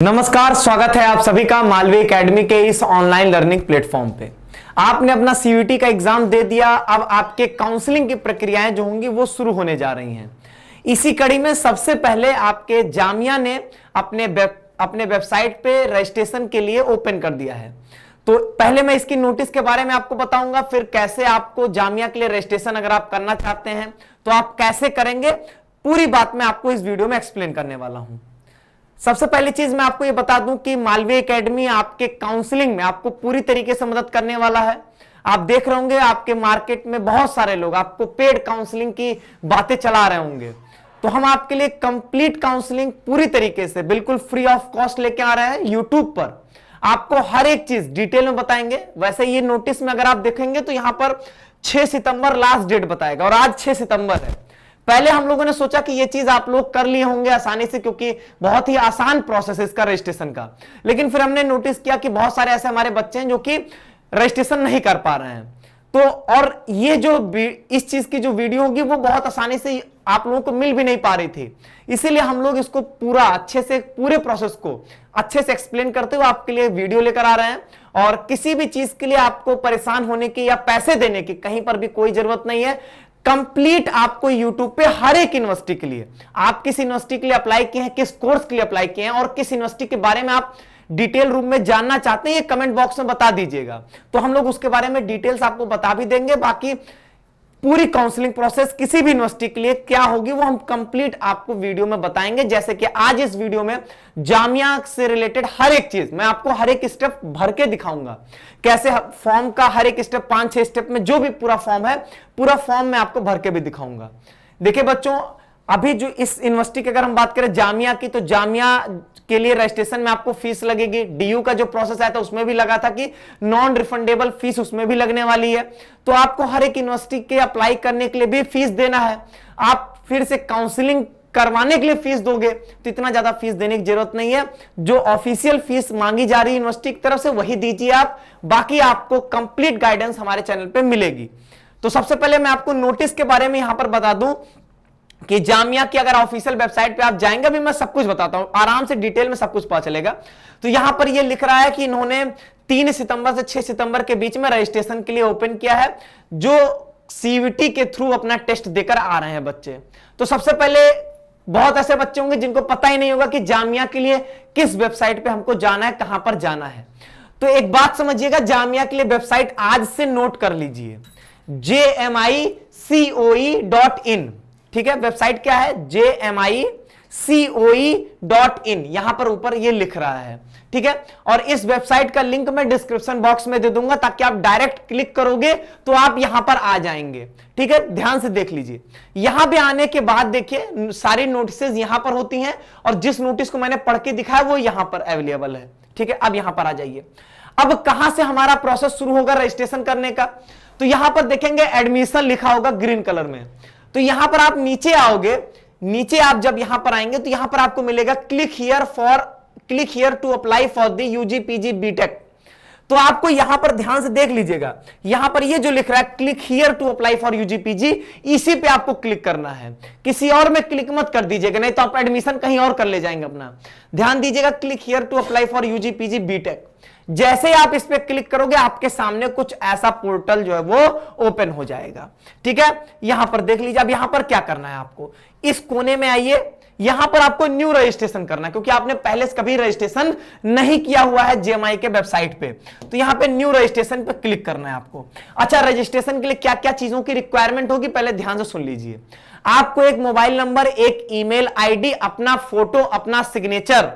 नमस्कार, स्वागत है आप सभी का मालवी एकेडमी के इस ऑनलाइन लर्निंग प्लेटफॉर्म पे। आपने अपना सीयूईटी का एग्जाम दे दिया। अब आपके काउंसलिंग की प्रक्रियाएं जो होंगी वो शुरू होने जा रही हैं। इसी कड़ी में सबसे पहले आपके जामिया ने अपने वेबसाइट पे रजिस्ट्रेशन के लिए ओपन कर दिया है। तो पहले मैं इसकी नोटिस के बारे में आपको बताऊंगा, फिर कैसे आपको जामिया के लिए रजिस्ट्रेशन अगर आप करना चाहते हैं तो आप कैसे करेंगे, पूरी बात मैं आपको इस वीडियो में एक्सप्लेन करने वाला हूं। सबसे पहली चीज मैं आपको ये बता दूं कि मालवी एकेडमी आपके काउंसलिंग में आपको पूरी तरीके से मदद करने वाला है। आप देख रहे होंगे आपके मार्केट में बहुत सारे लोग आपको पेड काउंसलिंग की बातें चला रहे होंगे, तो हम आपके लिए कंप्लीट काउंसलिंग पूरी तरीके से बिल्कुल फ्री ऑफ कॉस्ट लेके आ रहे हैं। यूट्यूब पर आपको हर एक चीज डिटेल में बताएंगे। वैसे ये नोटिस में अगर आप देखेंगे तो यहां पर 6 सितंबर लास्ट डेट बताएगा और आज 6 सितंबर है। पहले हम लोगों ने सोचा कि ये चीज आप लोग कर लिए होंगे आसानी से, क्योंकि बहुत ही आसान प्रोसेस है इसका रजिस्ट्रेशन का। लेकिन फिर हमने नोटिस किया कि बहुत सारे ऐसे हमारे बच्चे हैं जो कि रजिस्ट्रेशन नहीं कर पा रहे हैं। तो और ये जो इस चीज की जो वीडियो होगी वो बहुत आसानी से आप लोगों को मिल भी नहीं पा रही थी, इसीलिए हम लोग इसको पूरा अच्छे से पूरे प्रोसेस को अच्छे से एक्सप्लेन करते हुए आपके लिए वीडियो लेकर आ रहे हैं। और किसी भी चीज के लिए आपको परेशान होने की या पैसे देने की कहीं पर भी कोई जरूरत नहीं है। कंप्लीट आपको YouTube पे हर एक यूनिवर्सिटी के लिए, आप किस यूनिवर्सिटी के लिए अप्लाई किए हैं, किस कोर्स के लिए अप्लाई किए हैं और किस यूनिवर्सिटी के बारे में आप डिटेल रूप में जानना चाहते हैं, ये कमेंट बॉक्स में बता दीजिएगा, तो हम लोग उसके बारे में डिटेल्स आपको बता भी देंगे। बाकी पूरी काउंसलिंग प्रोसेस किसी भी यूनिवर्सिटी के लिए क्या होगी वो हम कंप्लीट आपको वीडियो में बताएंगे। जैसे कि आज इस वीडियो में जामिया से रिलेटेड हर एक चीज मैं आपको हर एक स्टेप भर के दिखाऊंगा, कैसे फॉर्म का हर एक स्टेप 5-6 स्टेप में जो भी पूरा फॉर्म है, पूरा फॉर्म मैं आपको भर के भी दिखाऊंगा। देखिए बच्चों, अभी जो इस यूनिवर्सिटी की अगर हम बात करें जामिया की, तो जामिया के लिए रजिस्ट्रेशन में आपको फीस लगेगी। डीयू का जो प्रोसेस आया था उसमें भी लगा था कि नॉन रिफंडेबल फीस उसमें भी लगने वाली है। तो आपको हर एक यूनिवर्सिटी के अप्लाई करने के लिए भी फीस देना है। आप फिर से काउंसलिंग करवाने के लिए फीस दोगे तो इतना ज्यादा फीस देने की जरूरत नहीं है। जो ऑफिशियल फीस मांगी जा रही है यूनिवर्सिटी की तरफ से वही दीजिए आप, बाकी आपको कंप्लीट गाइडेंस हमारे चैनल पर मिलेगी। तो सबसे पहले मैं आपको नोटिस के बारे में यहां पर बता दूं कि जामिया की अगर ऑफिशियल वेबसाइट पे आप जाएंगे, अभी मैं सब कुछ बताता हूं, आराम से डिटेल में सब कुछ पता चलेगा। तो यहां पर ये लिख रहा है कि इन्होंने 3 सितंबर से 6 सितंबर के बीच में रजिस्ट्रेशन के लिए ओपन किया है, जो सीयूईटी के थ्रू अपना टेस्ट देकर आ रहे हैं बच्चे। तो सबसे पहले बहुत ऐसे बच्चे होंगे जिनको पता ही नहीं होगा कि जामिया के लिए किस वेबसाइट पे हमको जाना है, कहां पर जाना है। तो एक बात समझिएगा, जामिया के लिए वेबसाइट आज से नोट कर लीजिए, jmicoe.in। ठीक है, वेबसाइट क्या है, jmicoe.in, यहां पर ऊपर ये लिख रहा है। ठीक है, और इस वेबसाइट का लिंक मैं डिस्क्रिप्शन बॉक्स में दे दूंगा, ताकि आप डायरेक्ट क्लिक करोगे तो आप यहां पर आ जाएंगे। ठीक है, ध्यान से देख लीजिए। यहां पे आने के बाद देखिए सारी नोटिसेस यहां पर होती हैं, और जिस नोटिस को मैंने पढ़ के दिखाया वो यहां पर अवेलेबल है। ठीक है, अब यहां पर आ जाइए। अब कहां से हमारा प्रोसेस शुरू होगा रजिस्ट्रेशन करने का, तो यहां पर देखेंगे एडमिशन लिखा होगा ग्रीन कलर में। तो यहां पर आप नीचे आओगे, नीचे आप जब यहां पर आएंगे तो यहां पर आपको मिलेगा click here to apply for the UG PG BTech. तो आपको यहां पर ध्यान से देख लीजिएगा, यहां पर ये जो लिख रहा है click here to apply for UG PG, इसी पे आपको क्लिक करना है। किसी और में क्लिक मत कर दीजिएगा, नहीं तो आप एडमिशन कहीं और कर ले जाएंगे अपना। ध्यान दीजिएगा, click here to apply for UG PG BTech. जैसे आप इस पे क्लिक करोगे आपके सामने कुछ ऐसा पोर्टल जो है वो ओपन हो जाएगा। ठीक है, यहां पर देख लीजिए। अब यहां पर क्या करना है, आपको इस कोने में आइए, यहां पर आपको न्यू रजिस्ट्रेशन करना है, क्योंकि आपने पहले से कभी रजिस्ट्रेशन नहीं किया हुआ है जेएमआई के वेबसाइट पे। तो यहां पे न्यू रजिस्ट्रेशन पे क्लिक करना है आपको। अच्छा, रजिस्ट्रेशन के लिए क्या क्या चीजों की रिक्वायरमेंट होगी पहले ध्यान से सुन लीजिए। आपको एक मोबाइल नंबर, एक ईमेल आईडी, अपना फोटो, अपना सिग्नेचर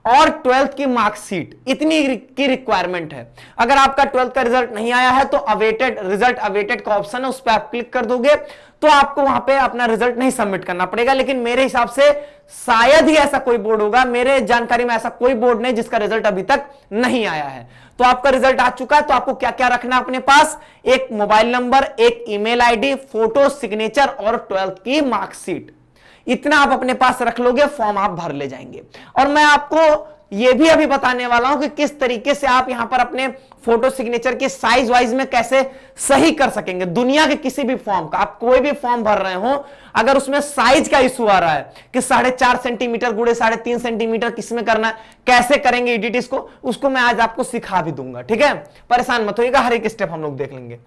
और 12th की मार्कशीट, इतनी की रिक्वायरमेंट है। अगर आपका 12th का रिजल्ट नहीं आया है तो रिजल्ट अवेटेड का ऑप्शन है, उस पर आप क्लिक कर दोगे तो आपको वहां पे अपना रिजल्ट नहीं सबमिट करना पड़ेगा। लेकिन मेरे हिसाब से शायद ही ऐसा कोई बोर्ड होगा, मेरे जानकारी में ऐसा कोई बोर्ड नहीं जिसका रिजल्ट अभी तक नहीं आया है। तो आपका रिजल्ट आ चुका है, तो आपको क्या क्या रखना है अपने पास, एक मोबाइल नंबर, एक ईमेल आईडी, फोटो, सिग्नेचर और 12th की मार्कशीट। इतना आप अपने पास रख लोगे, फॉर्म आप भर ले जाएंगे। और मैं आपको ये भी अभी बताने वाला हूं कि किस तरीके से आप यहां पर अपने फोटो सिग्नेचर के साइज वाइज में कैसे सही कर सकेंगे। दुनिया के किसी भी फॉर्म का, आप कोई भी फॉर्म भर रहे हो, अगर उसमें साइज का इशू आ रहा है कि 4.5 सेंटीमीटर गुड़े 3.5 सेंटीमीटर किसमें करना है, कैसे करेंगे एडिट इसको, उसको मैं आज आपको सिखा भी दूंगा। ठीक है, परेशान मत होइएगा, हर एक स्टेप हम लोग देख लेंगे।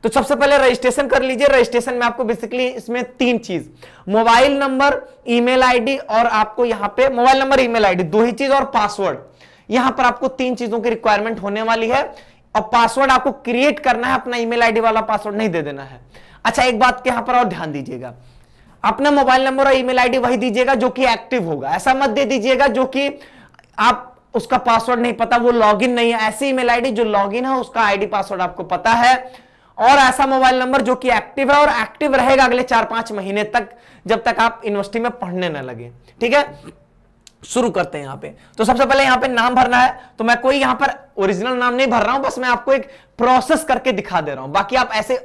तो सबसे पहले रजिस्ट्रेशन कर लीजिए। रजिस्ट्रेशन में आपको बेसिकली इसमें 3 चीज, मोबाइल नंबर, ईमेल आईडी, और आपको यहां पे मोबाइल नंबर, ईमेल आईडी, 2 ही चीज, और पासवर्ड। यहां पर आपको 3 चीजों की रिक्वायरमेंट होने वाली है, और पासवर्ड आपको क्रिएट करना है, अपना ईमेल आईडी वाला पासवर्ड नहीं दे देना है। अच्छा, एक बात के यहां पर और ध्यान दीजिएगा, अपना मोबाइल नंबर और ईमेल आईडी वही दीजिएगा जो कि एक्टिव होगा। ऐसा मत दे दीजिएगा जो कि आप उसका पासवर्ड नहीं पता, वो लॉगिन नहीं है। ऐसी ईमेल आईडी जो लॉगिन है, उसका आईडी पासवर्ड आपको पता है, और ऐसा मोबाइल नंबर जो कि एक्टिव है और एक्टिव रहेगा अगले 4-5 महीने तक, जब तक आप यूनिवर्सिटी में पढ़ने न लगे। ठीक है, शुरू करते हैं। यहां पे तो सबसे पहले यहां पे नाम भरना है। तो मैं कोई यहां पर ओरिजिनल नाम नहीं भर रहा हूं, बस मैं आपको एक प्रोसेस करके दिखा दे रहा हूं, बाकी आप ऐसे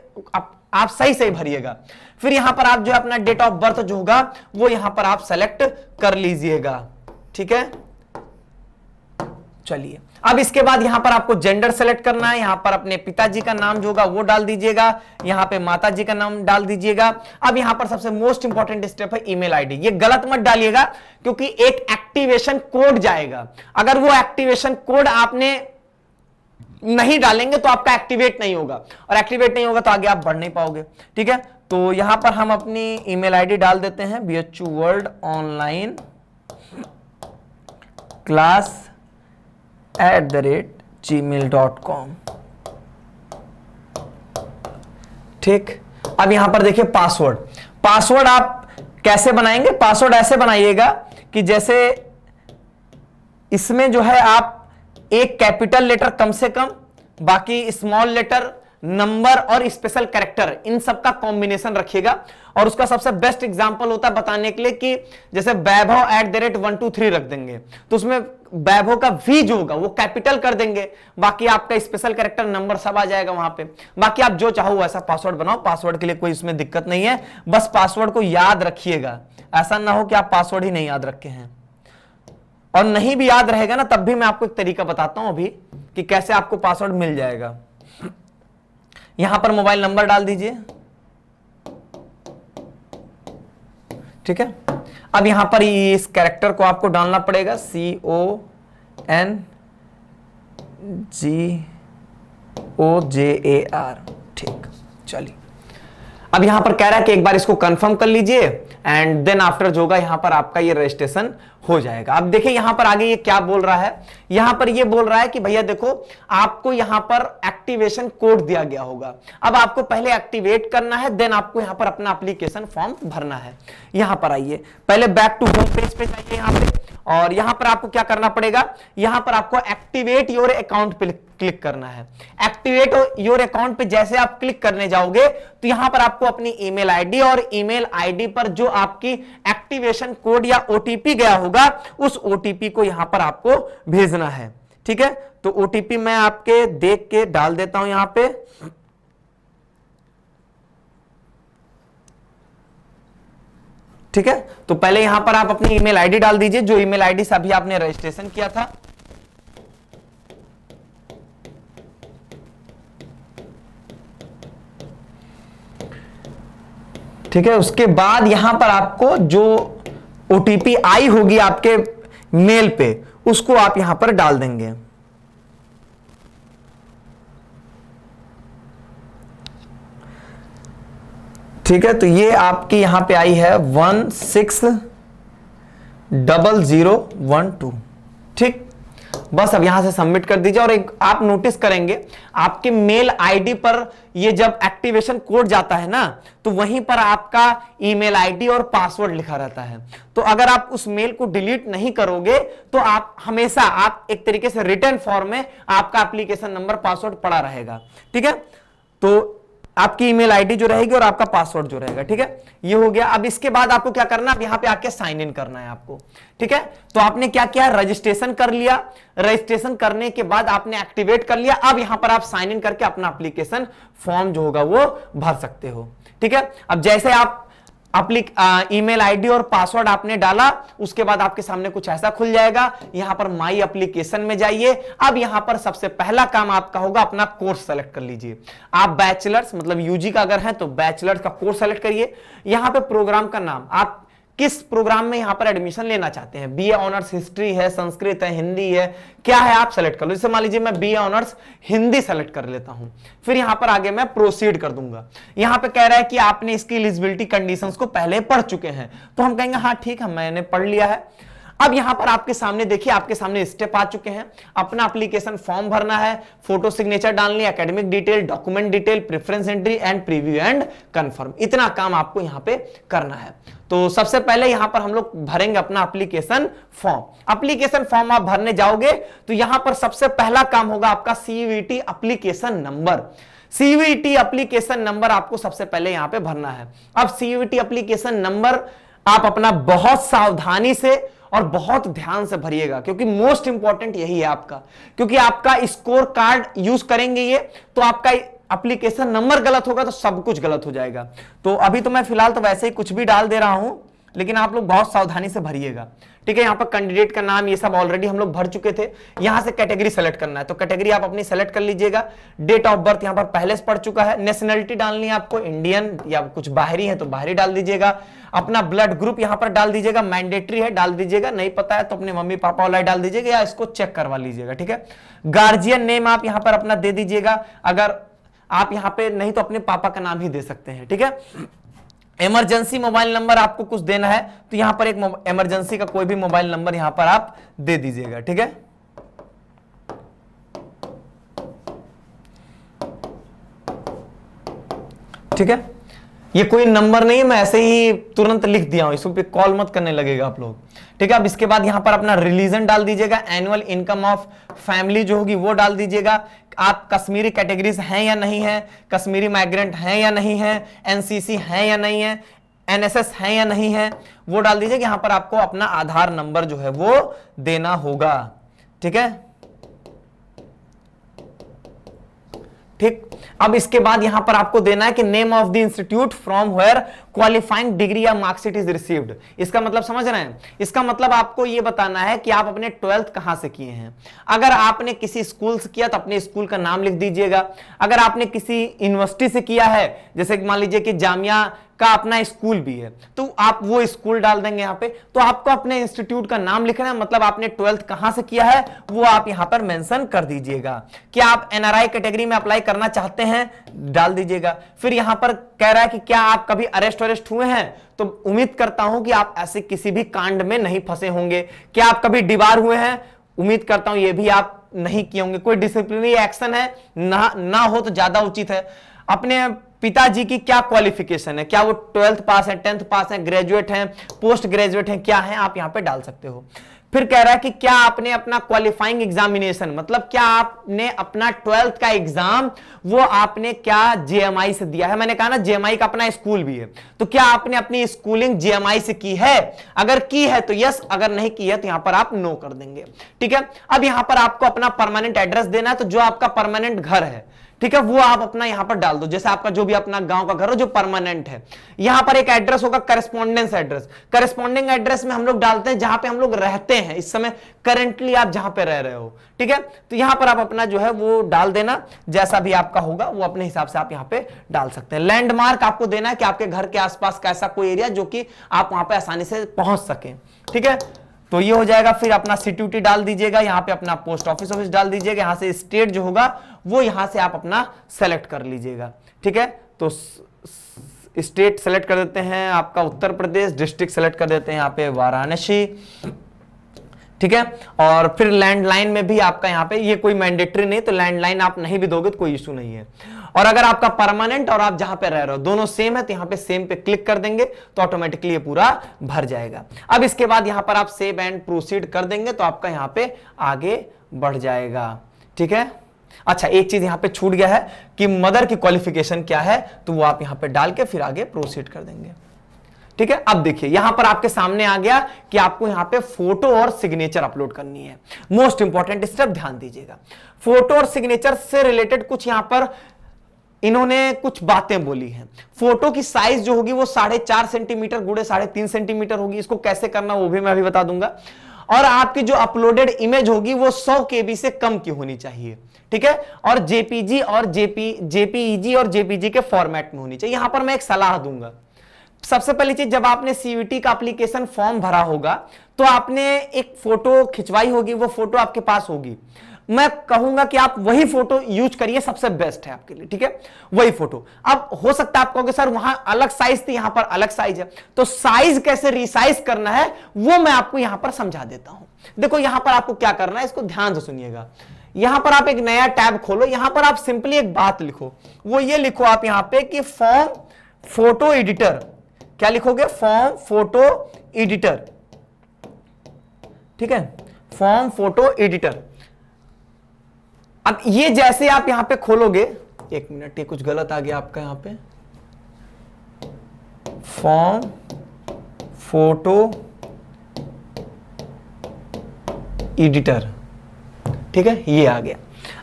आप सही सही भरिएगा। फिर यहां पर आप जो है अपना डेट ऑफ बर्थ जो होगा वो यहां पर आप सेलेक्ट कर लीजिएगा। ठीक है, चलिए अब इसके बाद यहां पर आपको जेंडर सेलेक्ट करना है। यहां पर अपने पिताजी का नाम जो होगा वो डाल दीजिएगा, यहां पे माताजी का नाम डाल दीजिएगा। अब यहां पर सबसे मोस्ट इंपॉर्टेंट स्टेप है ईमेल आईडी। ये गलत मत डालिएगा क्योंकि एक एक्टिवेशन कोड जाएगा, अगर वो एक्टिवेशन कोड आपने नहीं डालेंगे तो आपका एक्टिवेट नहीं होगा, और एक्टिवेट नहीं होगा तो आगे आप बढ़ नहीं पाओगे। ठीक है, तो यहां पर हम अपनी ईमेल आईडी डाल देते हैं, BHU world online class @gmail.com। ठीक, अब यहां पर देखिए पासवर्ड आप कैसे बनाएंगे। पासवर्ड ऐसे बनाइएगा कि जैसे इसमें जो है आप एक कैपिटल लेटर कम से कम, बाकी स्मॉल लेटर, नंबर और स्पेशल कैरेक्टर, इन सब का कॉम्बिनेशन रखिएगा। और उसका सबसे बेस्ट एग्जांपल होता है बताने के लिए कि जैसे वैभव @123 रख देंगे तो उसमें वैभव का V जो होगा वो कैपिटल कर देंगे, बाकी आपका स्पेशल कैरेक्टर, नंबर सब आ जाएगा वहां पे। बाकी आप जो चाहो वैसा पासवर्ड बनाओ, पासवर्ड के लिए कोई इसमें दिक्कत नहीं है, बस पासवर्ड को याद रखिएगा। ऐसा ना हो कि आप पासवर्ड ही नहीं याद रखे हैं, और नहीं भी याद रहेगा ना तब भी मैं आपको एक तरीका बताता हूं अभी कि कैसे आपको पासवर्ड मिल जाएगा। यहां पर मोबाइल नंबर डाल दीजिए। ठीक है, अब यहां पर इस कैरेक्टर को आपको डालना पड़ेगा, CONGOJAR। ठीक, चलिए अब यहां पर कह रहा है कि एक बार इसको कंफर्म कर लीजिए, एंड देन आफ्टर जो होगा यहां पर आपका ये रजिस्ट्रेशन हो जाएगा। अब देखिए यहां पर आगे ये क्या बोल रहा है, यहां पर ये बोल रहा है कि भैया देखो आपको यहां पर एक्टिवेशन कोड दिया गया होगा, अब आपको पहले एक्टिवेट करना है, देन आपको यहां पर अपना एप्लीकेशन फॉर्म भरना है। यहां पर आइए, पहले बैक टू होम पेज पे जाइए यहां पे, और यहां पर आपको क्या करना पड़ेगा, यहां पर आपको एक्टिवेट योर अकाउंट पे क्लिक करना है। एक्टिवेट योर अकाउंट पे जैसे आप क्लिक करने जाओगे तो यहां पर आपको अपनी ईमेल आईडी और ईमेल आईडी पर जो आपकी एक्टिवेशन कोड या ओटीपी गया होगा उस ओटीपी को यहां पर आपको भेजना है। ठीक है, तो ओटीपी मैं आपके देख के डाल देता हूं यहां पे। ठीक है, तो पहले यहां पर आप अपनी ईमेल आईडी डाल दीजिए, जो ईमेल आईडी से अभी आपने रजिस्ट्रेशन किया था। ठीक है, उसके बाद यहां पर आपको जो ओटीपी आई होगी आपके मेल पे उसको आप यहां पर डाल देंगे। ठीक है, तो ये आपकी यहां पे आई है 160012। ठीक, बस अब यहां से सबमिट कर दीजिए। और एक आप नोटिस करेंगे आपके मेल आईडी पर ये जब एक्टिवेशन कोड जाता है ना तो वहीं पर आपका ईमेल आईडी और पासवर्ड लिखा रहता है। तो अगर आप उस मेल को डिलीट नहीं करोगे तो आप हमेशा आप एक तरीके से रिटर्न फॉर्म में आपका एप्लीकेशन नंबर, पासवर्ड पड़ा रहेगा। ठीक है, तो आपकी ईमेल आईडी जो रहेगी और आपका पासवर्ड जो रहेगा। ठीक है, ये हो गया। अब इसके बाद आपको क्या करना है, अब यहां पे आके साइन इन करना है आपको। ठीक है, तो आपने क्या किया, रजिस्ट्रेशन कर लिया। रजिस्ट्रेशन करने के बाद आपने एक्टिवेट कर लिया। अब यहां पर आप साइन इन करके अपना एप्लीकेशन फॉर्म जो होगा वो भर सकते हो। ठीक है, अब जैसे आप ईमेल आईडी और पासवर्ड आपने डाला, उसके बाद आपके सामने कुछ ऐसा खुल जाएगा। यहां पर माई एप्लीकेशन में जाइए। अब यहां पर सबसे पहला काम आपका होगा, अपना कोर्स सेलेक्ट कर लीजिए। आप बैचलर्स मतलब यूजी का अगर है तो बैचलर्स का कोर्स सेलेक्ट करिए। यहां पे प्रोग्राम का नाम, आप किस प्रोग्राम में यहां पर एडमिशन लेना चाहते हैं, बीए ऑनर्स हिस्ट्री है, संस्कृत है, हिंदी है, क्या है आप सेलेक्ट कर लो। जैसे मान लीजिए मैं बीए ऑनर्स हिंदी सेलेक्ट कर लेता हूं, फिर यहां पर आगे मैं प्रोसीड कर दूंगा। यहां पे कह रहा है कि आपने इसकी एलिजिबिलिटी कंडीशंस को पहले पढ़ चुके हैं, तो हम कहेंगे हाँ ठीक है मैंने पढ़ लिया है। अब यहां पर आपके सामने देखिए, आपके सामने स्टेप आ चुके हैं। अपना एप्लीकेशन फॉर्म भरना है, फोटो सिग्नेचर डालनी है, academic detail, document detail, preference entry and preview and confirm. इतना काम आपको यहां पे करना है। तो सबसे पहले यहां पर हम लोग भरेंगे अपना एप्लीकेशन फॉर्म। एप्लीकेशन फॉर्म आप भरने जाओगे तो यहां पर सबसे पहला काम होगा आपका CUET application number. CUET application number आपको सबसे पहले यहां पे भरना है। अब सीयूईटी एप्लीकेशन नंबर आप अपना बहुत सावधानी से और बहुत ध्यान से भरिएगा, क्योंकि मोस्ट इंपॉर्टेंट यही है आपका, क्योंकि आपका स्कोर कार्ड यूज करेंगे ये, तो आपका एप्लीकेशन नंबर गलत होगा तो सब कुछ गलत हो जाएगा। तो अभी तो मैं फिलहाल तो वैसे ही कुछ भी डाल दे रहा हूं, लेकिन आप लोग बहुत सावधानी से भरिएगा, ठीक है। यहां पर कैंडिडेट का नाम ये सब ऑलरेडी हम लोग भर चुके थे। यहां से कैटेगरी सेलेक्ट करना है, तो कैटेगरी आप अपनी सेलेक्ट कर लीजिएगा। डेट ऑफ बर्थ यहां पर पहले से पड़ चुका है। नेशनलिटी डालनी है आपको, इंडियन या कुछ बाहरी है तो बाहरी डाल दीजिएगा। अपना ब्लड ग्रुप यहां पर डाल दीजिएगा, मैंडेटरी है डाल दीजिएगा, नहीं पता है तो अपने मम्मी पापा वाला डाल दीजिएगा या इसको चेक करवा लीजिएगा, ठीक है। गार्जियन नेम आप यहां पर अपना दे दीजिएगा, अगर आप यहां पे नहीं तो अपने पापा का नाम ही दे सकते हैं, ठीक है। इमरजेंसी मोबाइल नंबर आपको कुछ देना है, तो यहां पर एक इमरजेंसी का कोई भी मोबाइल नंबर यहां पर आप दे दीजिएगा, ठीक है। ठीक है, ये कोई नंबर नहीं है, मैं ऐसे ही तुरंत लिख दिया हूं, इस पे कॉल मत करने लगेगा आप लोग, ठीक है। अब इसके बाद यहां पर अपना रिलीजन डाल दीजिएगा, एनुअल इनकम ऑफ फैमिली जो होगी वो डाल दीजिएगा। आप कश्मीरी कैटेगरीज हैं या नहीं है, कश्मीरी माइग्रेंट हैं या नहीं है, एनसीसी हैं या नहीं है, एनएसएस हैं या नहीं है, वो डाल दीजिए। यहां पर आपको अपना आधार नंबर जो है वो देना होगा, ठीक है। ठीक, अब इसके बाद यहां पर आपको देना है कि name of the institute from where qualifying degree या मार्कशीट इज रिसीव्ड। इसका मतलब समझ रहे हैं, इसका मतलब आपको यह बताना है कि आप अपने 12th कहां से किए हैं। अगर आपने किसी स्कूल से किया तो अपने स्कूल का नाम लिख दीजिएगा। अगर आपने किसी यूनिवर्सिटी से किया है, जैसे मान लीजिए कि जामिया का अपना स्कूल भी है, तो आप वो स्कूल डाल देंगे यहां पे। तो आपको अपने इंस्टीट्यूट का नाम लिखना है, मतलब आपने 12th कहां से किया है वो आप यहां पर मेंशन कर दीजिएगा। क्या आप एनआरआई कैटेगरी में अप्लाई करना चाहते हैं, डाल दीजिएगा। फिर यहां पर कह रहा है कि क्या आप कभी अरेस्ट हुए हैं, तो उम्मीद करता हूं कि आप ऐसे किसी भी कांड में नहीं फंसे होंगे। क्या आप कभी डिबार हुए हैं, उम्मीद करता हूं ये भी आप नहीं किए होंगे। कोई डिसिप्लिनरी एक्शन है ना हो तो ज्यादा उचित है। अपने पिताजी की क्या क्वालिफिकेशन है, क्या वो 12th पास है, 10th पास है, ग्रेजुएट हैं, पोस्ट ग्रेजुएट हैं, क्या है, आप यहां पे डाल सकते हो। फिर कह रहा है कि क्या आपने अपना क्वालिफाइंग एग्जामिनेशन, मतलब क्या आपने अपना 12th का एग्जाम वो आपने क्या जेएमआई से दिया है। मैंने कहा ना जेएमआई का अपना स्कूल भी है, तो क्या आपने अपनी स्कूलिंग जेएमआई से की है। अगर की है तो यस, अगर नहीं की है तो यहां पर आप नो कर देंगे, ठीक है। अब यहां पर आपको अपना परमानेंट एड्रेस देना है, तो जो आपका परमानेंट घर है, ठीक है, वो आप अपना यहां पर डाल दो। जैसे आपका जो भी अपना गांव का घर हो जो परमानेंट है, यहां पर एक एड्रेस होगा करेस्पॉन्डेंस एड्रेस। करेस्पॉन्डिंग एड्रेस में हम लोग डालते हैं जहां पे हम लोग रहते हैं इस समय, करेंटली आप जहां पे रह रहे हो, ठीक है। तो यहां पर आप अपना जो है वो डाल देना, जैसा भी आपका होगा वो अपने हिसाब से आप यहां पे डाल सकते हैं। लैंडमार्क आपको देना है कि आपके घर के आसपास का ऐसा कोई एरिया जो कि आप वहां पे आसानी से पहुंच सके, ठीक है। तो ये हो जाएगा। फिर अपना सिटी डाल दीजिएगा, यहां पे अपना पोस्ट ऑफिस डाल दीजिएगा। यहां से स्टेट जो होगा वो यहां से आप अपना सेलेक्ट कर लीजिएगा, ठीक है। तो स्टेट सेलेक्ट कर देते हैं आपका उत्तर प्रदेश, डिस्ट्रिक्ट सेलेक्ट कर देते हैं यहां पे वाराणसी, ठीक है। और फिर लैंडलाइन में भी आपका यहां पे ये कोई मैंडेटरी नहीं, तो लैंडलाइन आप नहीं भी दोगे तो कोई इशू नहीं है। और अगर आपका परमानेंट और आप जहां पे रह रहे हो दोनों सेम है, तो यहां पे सेम पे क्लिक कर देंगे तो ऑटोमेटिकली ये पूरा भर जाएगा। अब इसके बाद यहां पर आप सेव एंड प्रोसीड कर देंगे तो आपका यहां पे आगे बढ़ जाएगा, ठीक है। अच्छा, एक चीज यहां पे छूट गया है कि मदर की क्वालिफिकेशन क्या है, तो वो आप यहां पे डाल के फिर आगे प्रोसीड कर देंगे, ठीक है। अब देखिए यहां पर आपके सामने आ गया कि आपको यहां पे फोटो और सिग्नेचर अपलोड करनी है। मोस्ट इंपॉर्टेंट स्टेप ध्यान दीजिएगा, फोटो और सिग्नेचर से रिलेटेड कुछ यहां पर इन्होंने कुछ बातें बोली हैं। फोटो की साइज जो होगी वो 4.5 सेंटीमीटर गुणे 3.5 सेंटीमीटर होगी। इसको कैसे करना वो भी मैं अभी बता दूंगा। और आपकी जो अपलोडेड इमेज होगी वो 100 KB से कम की होनी चाहिए, ठीक है। और जेपीजी और जेपीईजी और जेपीजी के फॉर्मेट में होनी चाहिए। यहां पर मैं एक सलाह दूंगा। सबसे पहली चीज, जब आपने सीवीटी का एप्लीकेशन फॉर्म भरा होगा तो आपने एक फोटो खिंचवाई होगी, वो फोटो आपके पास होगी। मैं कहूंगा कि आप वही फोटो यूज करिए, सबसे बेस्ट है आपके लिए, ठीक है, वही फोटो। अब हो सकता है आप कहोगे सर वहां अलग साइज थी, यहां पर अलग साइज है, तो साइज कैसे रिसाइज करना है वो मैं आपको यहां पर समझा देता हूं। देखो यहां पर आपको क्या करना है, इसको ध्यान से सुनिएगा। यहां पर आप एक नया टैब खोलो, यहां पर आप सिंपली एक बात लिखो, वो ये लिखो आप यहां पे कि फॉर्म फोटो एडिटर। क्या लिखोगे? फॉर्म फोटो एडिटर, ठीक है, फॉर्म फोटो एडिटर। अब ये जैसे आप यहां पे खोलोगे, एक मिनट, ये कुछ गलत आ गया आपका यहां पे, फॉर्म फोटो एडिटर, ठीक है, ये आ गया।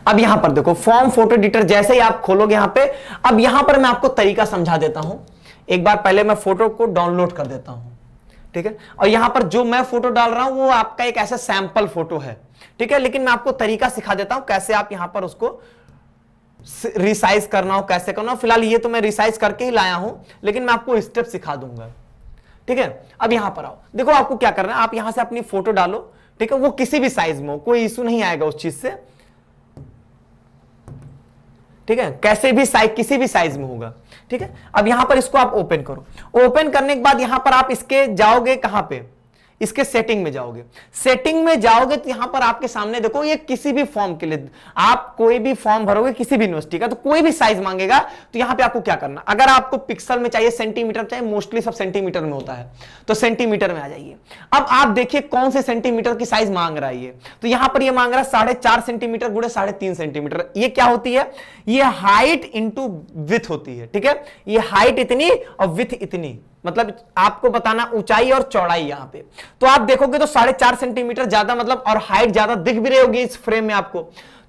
अब यहां पर देखो फॉर्म फोटो एडिटर जैसे ही आप खोलोगे यहां पे, अब यहां पर मैं आपको तरीका समझा देता हूं। एक बार पहले मैं फोटो को डाउनलोड कर देता हूं, ठीक है। और यहां पर जो मैं फोटो डाल रहा हूं वो आपका एक ऐसा सैंपल फोटो है, ठीक है, लेकिन मैं आपको तरीका सिखा देता हूं कैसे आप यहां पर उसको रिसाइज करना हो, कैसे करना हो। फिलहाल ये तो मैं रिसाइज करके ही लाया हूं, लेकिन मैं आपको स्टेप सिखा दूंगा, ठीक है। अब यहां पर आओ, देखो आपको क्या करना है, आप यहां से अपनी फोटो डालो, ठीक है, वो किसी भी साइज में हो, कोई इशू नहीं आएगा उस चीज से, ठीक है, कैसे भी साइज, किसी भी साइज में होगा, ठीक है। अब यहां पर इसको आप ओपन करो। ओपन करने के बाद यहां पर आप इसके जाओगे कहां पे, इसके सेटिंग में जाओगे। सेटिंग में जाओगे तो यहां पर आपके सामने देखो, ये किसी भी फॉर्म के लिए आप कोई भी फॉर्म भरोगे किसी भी यूनिवर्सिटी का, तो कोई भी साइज मांगेगा, तो यहां पे आपको क्या करना, अगर आपको पिक्सल में चाहिए, सेंटीमीटर चाहिए, मोस्टली सब सेंटीमीटर में होता है, तो सेंटीमीटर में आ जाइए। अब आप देखिए कौन से सेंटीमीटर की साइज मांग रहा है ये, तो यहां पर ये मांग रहा है 4.5 सेंटीमीटर गुणे 3.5 सेंटीमीटर। ये क्या होती है? ये हाइट इंटू विथ होती है, ठीक है। ये हाइट इतनी और विथ इतनी, मतलब आपको बताना ऊंचाई और चौड़ाई यहां पे। तो आप देखोगे तो 4.5 सेंटीमीटर ज्यादा, मतलब और हाइट ज्यादा दिख भी रही होगी इस फ्रेम में आपको,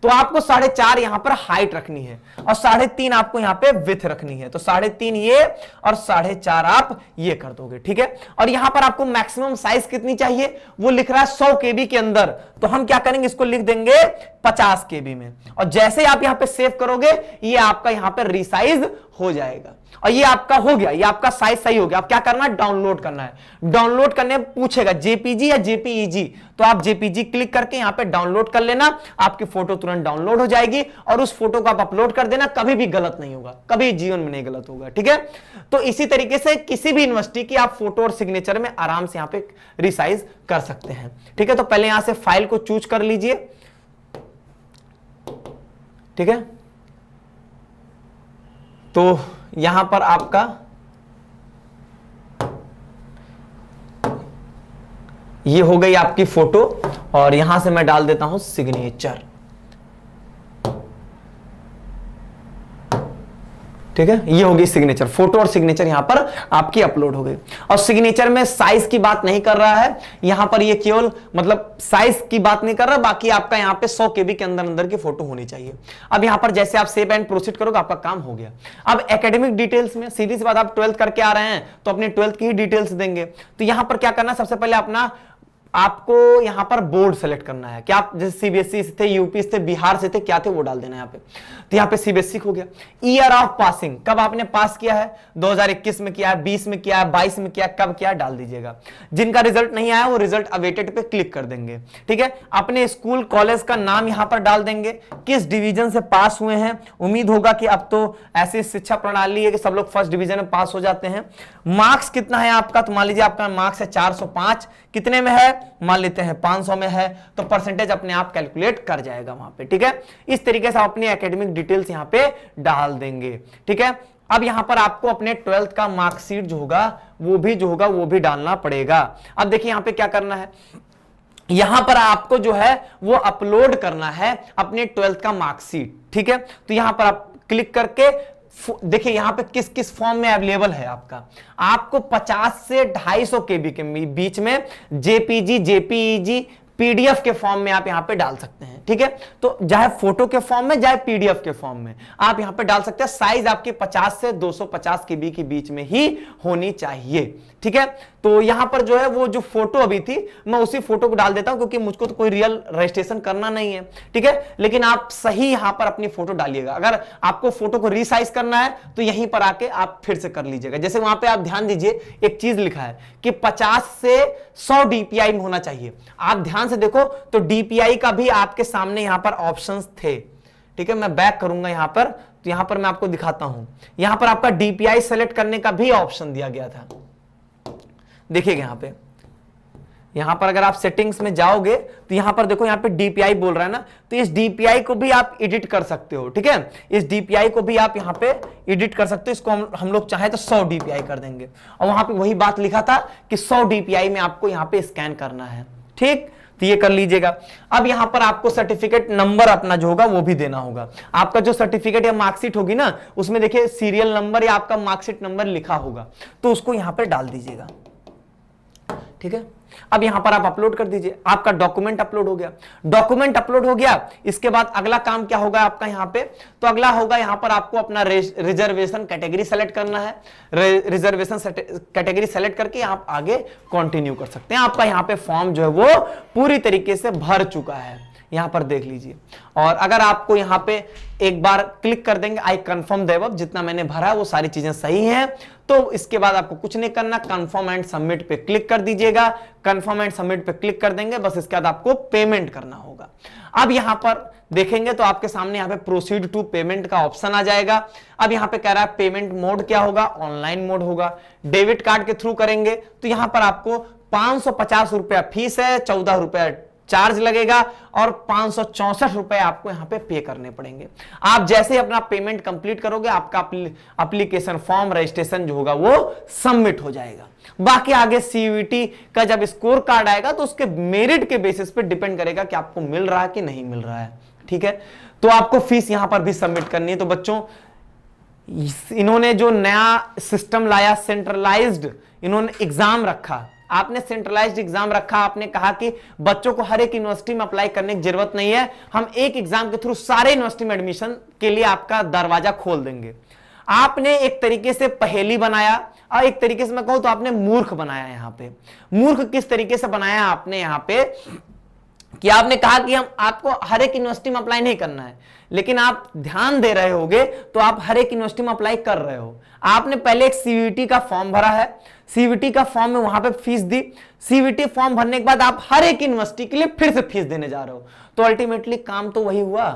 तो आपको 4.5 यहां पर हाइट रखनी है और 3.5 आपको यहां पे विथ रखनी है। तो 3.5 ये और 4.5 आप ये कर दोगे, ठीक है। और यहां पर आपको मैक्सिमम साइज कितनी चाहिए, वो लिख रहा है 100 KB के अंदर, तो हम क्या करेंगे, इसको लिख देंगे 50 KB में। और जैसे ही आप यहां पे सेव करोगे ये आपका यहां पे रिसाइज हो जाएगा और ये आपका हो गया, ये आपका साइज सही हो गया। अब क्या करना है, डाउनलोड करना है। डाउनलोड करने पूछेगा जेपीजी या जेपीईजी, तो आप जेपीजी क्लिक करके यहां पे डाउनलोड कर लेना, आपकी फोटो तुरंत डाउनलोड हो जाएगी और उस फोटो को आप अपलोड कर देना, कभी भी गलत नहीं होगा, कभी जीवन में नहीं गलत होगा, ठीक है। तो इसी तरीके से किसी भी यूनिवर्सिटी की आप फोटो और सिग्नेचर में आराम से यहां पे रिसाइज कर सकते हैं, ठीक है। तो पहले यहां से फाइल को चूज कर लीजिए, ठीक है। तो यहां पर आपका ये हो गई आपकी फोटो और यहां से मैं डाल देता हूं सिग्नेचर, ठीक है। ये होगी सिग्नेचर, फोटो और सिग्नेचर यहां पर आपकी अपलोड हो गई। और सिग्नेचर में साइज की बात नहीं कर रहा है यहां पर, ये केवल मतलब साइज की बात नहीं कर रहा, बाकी आपका यहां पे 100 KB के अंदर अंदर की फोटो होनी चाहिए। अब यहां पर जैसे आप सेव एंड प्रोसीड करोगे आपका काम हो गया। अब एकेडमिक डिटेल्स में सीधी सी बात, आप 12th करके आ रहे हैं तो अपने 12th की ही डिटेल्स देंगे। तो यहां पर क्या करना, सबसे पहले अपना आपको यहां पर बोर्ड सेलेक्ट करना है, क्या आप जैसे सीबीएसई से थे, यूपी से थे, बिहार से थे, क्या थे वो डाल देना यहां पे। तो यहां पे सीबीएसई हो गया। ईयर ऑफ पासिंग, कब आपने पास किया है, 2021 में किया है, 20 में किया है, 22 में किया है, कब किया डाल दीजिएगा। जिनका रिजल्ट नहीं आया वो रिजल्ट अवेटेड पे क्लिक कर देंगे, ठीक है। अपने स्कूल कॉलेज का नाम यहां पर डाल देंगे, किस डिवीजन से पास हुए हैं। उम्मीद होगा कि अब तो ऐसी शिक्षा प्रणाली है कि सब लोग फर्स्ट डिवीजन में पास हो जाते हैं। मार्क्स कितना है आपका, तो मान लीजिए आपका मार्क्स है 405, कितने में है, मान लेते हैं 500 में है, तो परसेंटेज अपने आप कैलकुलेट कर जाएगा वहां पे, ठीक है। इस तरीके से आप अपनी एकेडमिक डिटेल्स यहां पे डाल देंगे, ठीक है। अब यहां पर आपको अपने 12th का मार्कशीट जो होगा वो भी डालना पड़ेगा। अब देखिए यहां पे क्या करना है, यहां पर आपको जो है वो अपलोड करना है अपने 12th का मार्कशीट, ठीक है। तो यहां पर आप क्लिक करके देखिए यहां पे किस किस फॉर्म में अवेलेबल है आपका, आपको 50 से 250 KB के बीच में जेपीजी, जेपीईजी, पीडीएफ के फॉर्म में आप यहां पे डाल सकते हैं, ठीक है। तो चाहे फोटो के फॉर्म में चाहे पीडीएफ के फॉर्म में आप यहां पे डाल सकते हैं। साइज आपकी 50 से 250 केबी के बीच में ही होनी चाहिए, ठीक है। तो यहां पर जो है वो जो फोटो अभी थी मैं उसी फोटो को डाल देता हूं, क्योंकि मुझको तो कोई रियल रजिस्ट्रेशन करना नहीं है, ठीक है। लेकिन आप सही यहां पर अपनी फोटो डालिएगा। अगर आपको फोटो को रीसाइज करना है तो यहीं पर आके आप फिर से कर लीजिएगा। जैसे वहां पे आप ध्यान दीजिए, एक चीज लिखा है कि 50 से 100 डीपीआई में होना चाहिए। आप ध्यान से देखो तो डीपीआई का भी आपके सामने यहां पर ऑप्शंस थे, ठीक है। मैं बैक करूंगा यहां पर, तो यहां पर मैं आपको दिखाता हूं। यहां पर आपका डीपीआई सेलेक्ट करने का भी ऑप्शन दिया गया था, देखिएगा यहां पर अगर आप सेटिंग्स में जाओगे तो यहां पर देखो, यहां पे डीपीआई बोल रहा है ना, तो इस डीपीआई को भी आप एडिट कर सकते हो, ठीक है। इस डीपीआई को भी आप यहां पे एडिट कर सकते हो। इसको हम लोग चाहे तो 100 डीपीआई कर देंगे, और वहां पे वही बात लिखा था कि 100 डीपीआई में आपको यहां पे स्कैन करना है, ठीक। तो ये कर लीजिएगा। अब यहां पर आपको सर्टिफिकेट नंबर अपना जो होगा वो भी देना होगा। आपका जो सर्टिफिकेट या मार्कशीट होगी ना, उसमें देखिए सीरियल नंबर या आपका मार्कशीट नंबर लिखा होगा, तो उसको यहां पर डाल दीजिएगा, ठीक है। अब यहां पर आप अपलोड कर दीजिए। आपका डॉक्यूमेंट अपलोड हो गया। डॉक्यूमेंट अपलोड हो गया, इसके बाद अगला काम क्या होगा आपका यहां पे, तो अगला होगा यहां पर आपको अपना रिजर्वेशन कैटेगरी सेलेक्ट करना है। रिजर्वेशन कैटेगरी सेलेक्ट करके आप आगे कंटिन्यू कर सकते हैं। आपका यहां पे फॉर्म जो है वो पूरी तरीके से भर चुका है, यहां पर देख लीजिए। और अगर आपको यहां पे एक बार क्लिक कर देंगे आई कंफर्म देव, जितना मैंने भरा वो सारी चीजें सही हैं, तो इसके बाद आपको कुछ नहीं करना, कंफर्म एंड सबमिट पे क्लिक कर दीजिएगा। कंफर्म एंड सबमिट पे क्लिक कर देंगे, बस इसके बाद आपको पेमेंट करना होगा। अब यहां पर देखेंगे तो आपके सामने यहां पे प्रोसीड टू पेमेंट का ऑप्शन आ जाएगा। अब यहां पे कह रहा है पेमेंट मोड क्या होगा, ऑनलाइन मोड होगा। डेबिट कार्ड के थ्रू करेंगे तो यहां पर आपको 550 रुपया फीस है, 14 रुपया चार्ज लगेगा और 564 रुपए आपको यहां पे पे करने पड़ेंगे। आप जैसे ही अपना पेमेंट कंप्लीट करोगे आपका एप्लीकेशन फॉर्म रजिस्ट्रेशन जो होगा वो सबमिट हो जाएगा। बाकी आगे सीयूईटी का जब स्कोर कार्ड आएगा तो उसके मेरिट के बेसिस पे डिपेंड करेगा कि आपको मिल रहा है कि नहीं मिल रहा है, ठीक है। तो आपको फीस यहां पर भी सबमिट करनी है। तो बच्चों इन्होंने जो नया सिस्टम लाया, सेंट्रलाइज्ड इन्होंने एग्जाम रखा, आपने सेंट्रलाइज्ड एग्जाम रखा। आपने कहा कि बच्चों को हर एक यूनिवर्सिटी में अप्लाई करने की जरूरत नहीं है, हम एक एग्जाम के थ्रू सारे यूनिवर्सिटी में एडमिशन के लिए आपका दरवाजा खोल देंगे। आपने एक तरीके से पहेली बनाया और एक तरीके से मैं कहूं तो आपने मूर्ख बनाया। यहां पे मूर्ख किस तरीके से बनाया आपने यहां पे कि आपने कहा कि हम आपको हर एक यूनिवर्सिटी में अप्लाई नहीं करना है, लेकिन आप ध्यान दे रहे होगे तो आप हर एक यूनिवर्सिटी में अप्लाई कर रहे हो। आपने पहले एक सीयूईटी का फॉर्म भरा है, सीयूईटी का फॉर्म में वहां पे फीस दी, सीयूईटी फॉर्म भरने के बाद आप हर एक यूनिवर्सिटी के लिए फिर से फीस देने जा रहे हो। तो अल्टीमेटली काम तो वही हुआ,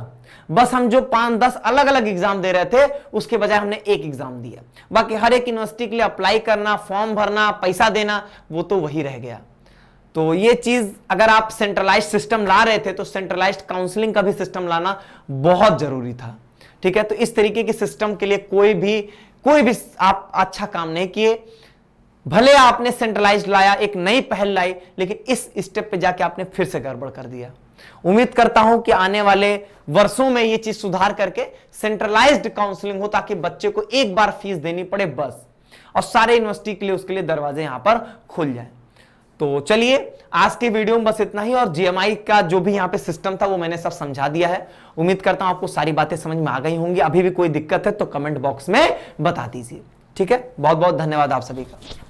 बस हम जो 5-10 अलग अलग एग्जाम दे रहे थे उसके बजाय हमने एक एग्जाम दिया। बाकी हर एक यूनिवर्सिटी के लिए अप्लाई करना, फॉर्म भरना, पैसा देना, वो तो वही रह गया। तो ये चीज अगर आप सेंट्रलाइज्ड सिस्टम ला रहे थे तो सेंट्रलाइज्ड काउंसलिंग का भी सिस्टम लाना बहुत जरूरी था, ठीक है। तो इस तरीके के सिस्टम के लिए कोई भी आप अच्छा काम नहीं किए। भले आपने सेंट्रलाइज्ड लाया, एक नई पहल लाई, लेकिन इस स्टेप पे जाके आपने फिर से गड़बड़ कर दिया। उम्मीद करता हूं कि आने वाले वर्षों में ये चीज सुधार करके सेंट्रलाइज्ड काउंसलिंग हो, ताकि बच्चे को एक बार फीस देनी पड़े बस, और सारे यूनिवर्सिटी के लिए उसके लिए दरवाजे यहां पर खुल जाए। तो चलिए आज के वीडियो में बस इतना ही, और जीएमआई का जो भी यहां पे सिस्टम था वो मैंने सब समझा दिया है। उम्मीद करता हूं आपको सारी बातें समझ में आ गई होंगी। अभी भी कोई दिक्कत है तो कमेंट बॉक्स में बता दीजिए, ठीक है। बहुत बहुत धन्यवाद आप सभी का।